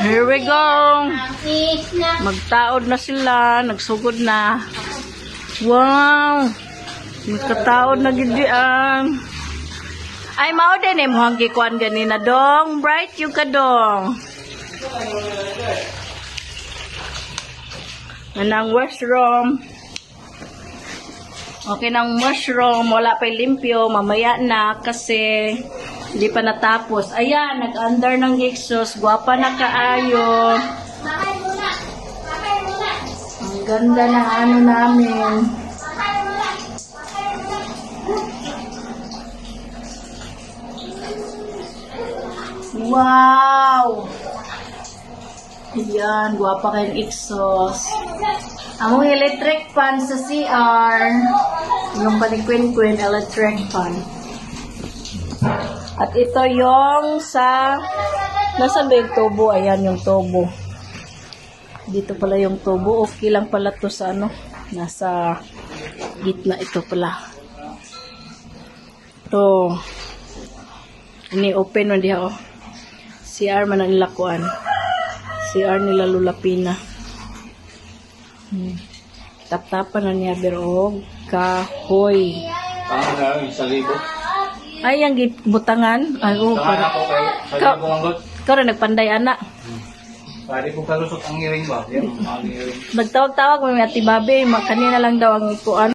Here we go. Magtaod na sila. Nagsugod na. Wow. Magkataod na gidian. Ay, mao din eh. Muhang gikuan ganina, dong. Bright yung ka, dong. Anang washroom. Okay ng mushroom. Wala pa limpyo. Mamaya na kasi hindi pa natapos. Ayan, nag-under ng exhaust. Guwapa na kaayo. Ang ganda ng ano namin. Wow! Ayan, guwapa kayong exhaust. Ang electric fan sa CR. Yung panikwin-kwin electric fan. At ito yung sa... Nasaan ba yung tubo? Ayan yung tubo. Dito pala yung tubo. Okay lang pala to sa ano. Nasa gitna ito pala. Ito. Ini-open mo diha oh. CR man ang lakuan. CR nila Lulapina. Tap-tapan na niya pero kahoy. Paano na yung 1,000? Ay, ang butangan. Ay, oh, para. Ikaw rin nagpanday, anak. Pwede po kalusot ang hearing ba? Yan, ang hearing. Nagtawag-tawag, may ati babe. Kanina lang daw ang ikuan.